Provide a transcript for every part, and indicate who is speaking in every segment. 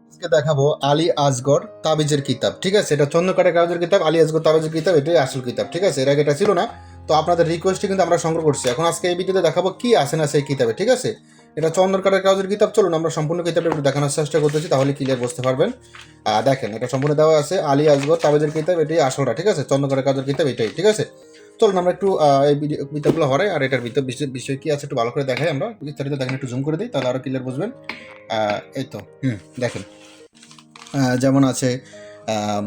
Speaker 1: আজকে দেখাবো আলী আসগর তাবিজের কিতাব। ঠিক আছে, এটা চন্দ্রকাটা কাগজের কিতাব, আলী আসগর তাবিজের কিতাব, এটাই আসল কিতাব। ঠিক আছে, এর আগে এটা ছিল না। তো আপনাদের রিকোয়েস্টে কিন্তু আমরা সংগ্রহ করছি। এখন আজকে এই ভিডিওতে দেখাবো কি আছে না সেই কিতাবে। ঠিক আছে, এটা চন্দ্রকাটা কাগজের কিতাব। চলুন আমরা সম্পূর্ণ কিতাবটা একটু দেখানোর চেষ্টা করতেছি, তাহলে ক্লিয়ার বুঝতে পারবেন। দেখেন, এটা সম্পূর্ণ দেওয়া আছে আলী আসগর তাবিজের কিতাব, এটাই আসলটা। ঠিক আছে, চন্দ্রকাটা কাগজের কিতাব এটাই। ঠিক আছে, চলুন আমরা একটু এই ভিডিও কিতাবগুলো হরাই, আর এটার ভিতর বিষয় কি আছে একটু ভালো করে দেখাই। আমরা বিস্তারিত দেখেন, একটু জুম করে দিই, তাহলে আরো ক্লিয়ার বুঝবেন। এই তো দেখেন, যেমন আছে আম,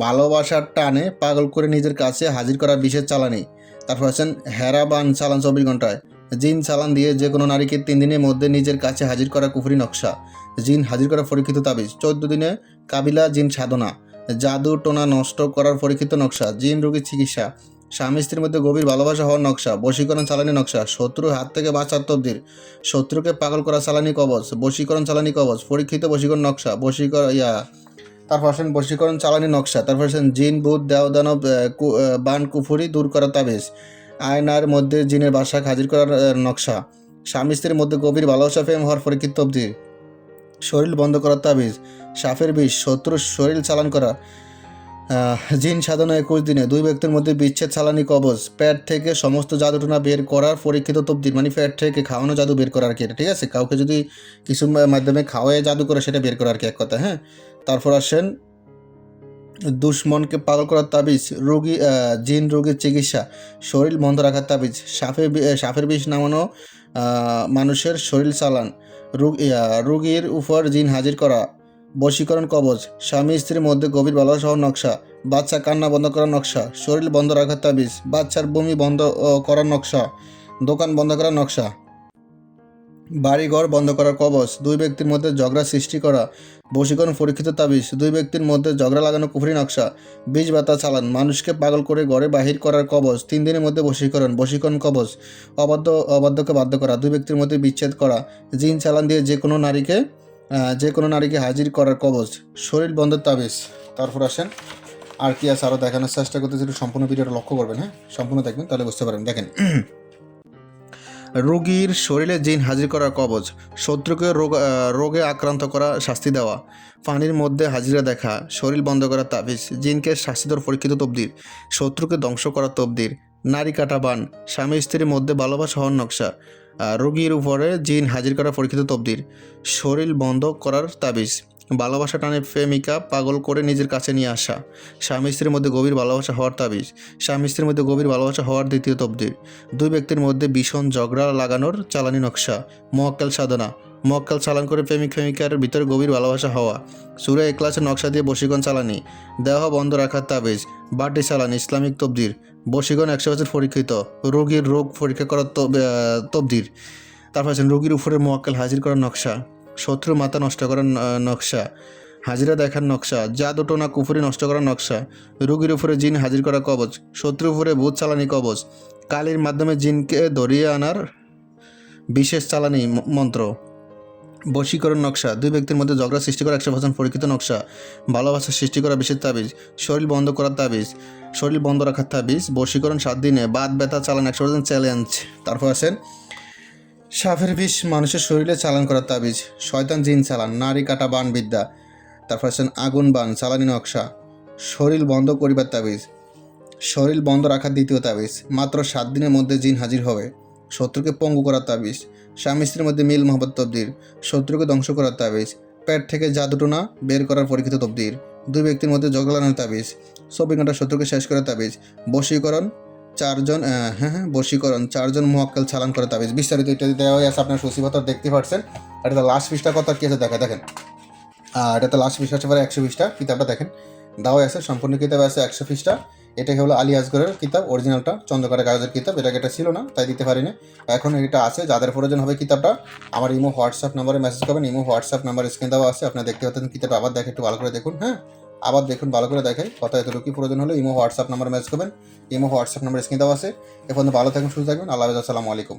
Speaker 1: ভালোবাসার টানে পাগল করে নিজের কাছে হাজির করা বিশেষ চালানি। তারপর আছেন হেরাবান চালান 24 ঘন্টায়। জিন চালান দিয়ে যে কোনো নারীকে 3 দিনের মধ্যে নিজের কাছে হাজির করা কুফরি নকশা। জিন হাজির করা পরীক্ষিত তাবিজ। 14 দিনে কাবিলা জিন সাধনা। জাদু টোনা নষ্ট করার পরীক্ষিত নকশা। জিন রোগীর চিকিৎসা। স্বামী স্ত্রীর মধ্যে গভীর ভালোবাসা হওয়ার নকশা। বশীকরণ চালানি নকশা। শত্রুর হাত থেকে বাঁচার তবদির। শত্রুকে পাগল করা চালানি কবচ। বশীকরণ চালানি কবচ। পরীক্ষিত বশীকরণ নকশা। তারপর আসেন বশীকরণ চালানি নকশা। তারপর আসেন জিন ভূত দেও দানব বান কুফুরি দূর করা তাবিজ। আয়নার মধ্যে জিনের বাসা হাজির করার নকশা। স্বামী স্ত্রীর মধ্যে গভীর ভালোবাসা প্রেম হওয়ার পরীক্ষিত তবদির। শরীর বন্ধ করার তাবিজ। সাপের বিষ শত্রুর শরীর চালান করা। জিন সাধনা 21 দিনে। দুই ব্যক্তির মধ্যে বিচ্ছেদ চালানি কবজ। পেট থেকে সমস্ত জাদুটনা বের করার পরীক্ষিত তবদির, মানে পেট থেকে খাওয়ানো জাদু বের করা আর কি এটা। ঠিক আছে, কাউকে যদি কিছু মাধ্যমে খাওয়ায় জাদু করে সেটা বের করা আর কি, এক কথা। হ্যাঁ, তারপর আসেন দুশ্মনকে পাগল করার তাবিজ। জিন রোগীর চিকিৎসা। শরীর বন্ধ রাখার তাবিজ। সাপের বিষ নামানো মানুষের শরীর চালান। রোগীর উপর জিন হাজির করা। বশীকরণ কবজ। স্বামী স্ত্রীর মধ্যে গভীর ভালোবাসা হওয়ার নকশা। বাচ্চা কান্না বন্ধ করার নকশা। শরীর বন্ধ রাখার তাবিজ। বাচ্চার বমি বন্ধ করার নকশা। দোকান বন্ধ করার নকশা। বাড়িঘর বন্ধ করার কবচ। দুই ব্যক্তির মধ্যে ঝগড়া সৃষ্টি করা। বশীকরণ পরীক্ষিত তাবিজ। দুই ব্যক্তির মধ্যে ঝগড়া লাগানো কুফরি নকশা। বীজ বাতা চালান। মানুষকে পাগল করে ঘরে বাহির করার কবচ। 3 দিনের মধ্যে বশীকরণ কবচ। অবাধ্যকে বাধ্য করা। দুই ব্যক্তির মধ্যে বিচ্ছেদ করা। জিন চালান দিয়ে যে কোনো নারীকে হাজির করার কবচ। শরীর বন্ধের তাবিজ। তারপর আসেন আর কি আছে আরও দেখানোর চেষ্টা করতেছি, একটু সম্পূর্ণ ভিডিওটা লক্ষ্য করবেন। হ্যাঁ, সম্পূর্ণ দেখবেন, তাহলে বুঝতে পারবেন। দেখেন, রোগীর শরীরে জিন হাজির করার কবচ। শত্রুকে রোগে আক্রান্ত করা, শাস্তি দেওয়া। পানির মধ্যে হাজিরা দেখা। শরীর বন্ধ করা তাবিজ। জিনকে শাস্তি দেওয়ার পরীক্ষিত তবদির। শত্রুকে ধ্বংস করা তবদির। নারী কাটা বান। স্বামী স্ত্রীর মধ্যে ভালোবাসা হওয়ার নকশা। রোগীর উপরে জিন হাজির করা পরীক্ষিত তবদির। শরীর বন্ধ করার তাবিজ। ভালোবাসা টানে প্রেমিকা পাগল করে নিজের কাছে নিয়ে আসা। স্বামী স্ত্রীর মধ্যে গভীর ভালোবাসা হওয়ার তাবিজ। স্বামী স্ত্রীর মধ্যে গভীর ভালোবাসা হওয়ার দ্বিতীয় তবদির। দুই ব্যক্তির মধ্যে ভীষণ ঝগড়া লাগানোর চালানি নকশা। মোয়াক্কেল সাধনা। মোয়াক্কেল চালান করে প্রেমিকার ভিতরে গভীর ভালোবাসা হওয়া। সূরা ইখলাসের নকশা দিয়ে বশীকরণ চালানি। দেহ বন্ধ রাখার তাবিজ। বাটি চালানি ইসলামিক তবদির। বশীকরণ 100 বছর পরীক্ষিত। রোগীর রোগ পরীক্ষা করার তবদির। তারপর আছেন রোগীর উপরে মোয়াক্কেল হাজির করার নকশা। শত্রুর মাথা নষ্ট করার নকশা। হাজিরা দেখার নকশা। জাদু টোনা কুফুরি নষ্ট করার নকশা। রোগীর উপরে জিন হাজির করা কবচ। শত্রুর উপরে ভূত চালানি কবচ। কালির মাধ্যমে জিনকে ধরিয়ে আনার বিশেষ চালানি মন্ত্র। বশীকরণ নকশা। দুই ব্যক্তির মধ্যে ঝগড়া সৃষ্টি করা 100% পরীক্ষিত নকশা। ভালোবাসা সৃষ্টি করা বিশেষ তাবিজ। শরীর বন্ধ করার তাবিজ। শরীর বন্ধ রাখার তাবিজ। বশীকরণ 7 দিনে। বাত ব্যথা চালান 100% চ্যালেঞ্জ। তারপর আছেন সাপের বিষ মানুষের শরীরে চালান করার তাবিজ। শয়তান জিন চালান। নারী কাটা বান বিদ্যা। তারপর আছেন আগুন বান চালানি নকশা। শরীর বন্ধ করিবার তাবিজ। শরীর বন্ধ রাখার দ্বিতীয় তাবিজ। মাত্র 7 দিনের মধ্যে জিন হাজির হবে। শত্রুকে পঙ্গু করার তাবিজ। স্বামী স্ত্রীর মধ্যে মিল মোহাম্মদ তবদির। শত্রুকে ধ্বংস করার তাবিজ। পেট থেকে জাদুটোনা বের করার পরীক্ষিত তবদির। দুই ব্যক্তির মধ্যে ঝগড়ানোর তাবিজ। 24 ঘন্টা শত্রুকে শেষ করার তাবিজ। বশীকরণ 4 জন মোয়াক্কেল চালান করে তাবিজ। বিস্তারিত ইত্যাদি দেওয়া হয়ে আছে, আপনার সচিবতার দেখতে পাচ্ছেন। এটা লাস্ট পৃষ্ঠা কথা কি আছে দেখেন। এটাতে লাস্ট পৃষ্ঠা হচ্ছে 120 পৃষ্ঠা। কিতাবটা দেখেন, দেওয়া আছে সম্পূর্ণ কিতাব আছে 100 পৃষ্ঠা। এটাই হলো আলী আসগরের কিতাব, অরিজিনালটা চন্দ্রকাটা কাগজের কিতাব। এটা ছিল না, তাই দিতে পারিনি। এখন এটা আছে, যাদের প্রয়োজন হবে কিতাবটা আমার ইমো হোয়াটসঅ্যাপ নাম্বারে মেসেজ করবেন। ইমো হোয়াটসঅ্যাপ নাম্বার স্ক্রিন দেওয়া আছে, আপনারা দেখতে পাচ্ছেন। কিতাবটা আবার দেখে একটু ভালো করে দেখুন। হ্যাঁ, আবার দেখুন, ভালো করে দেখাই কথা। এতটুকু প্রয়োজন হলে ইমো হোয়াটসঅ্যাপ নাম্বার মেসেজ করবেন। ইমো হোয়াটসঅ্যাপ নাম্বার স্ক্রিন দেওয়া আছে। এখন ভালো থাকুন, সুস্থ থাকবেন। আল্লাহ হাফেজ, আসসালামু আলাইকুম।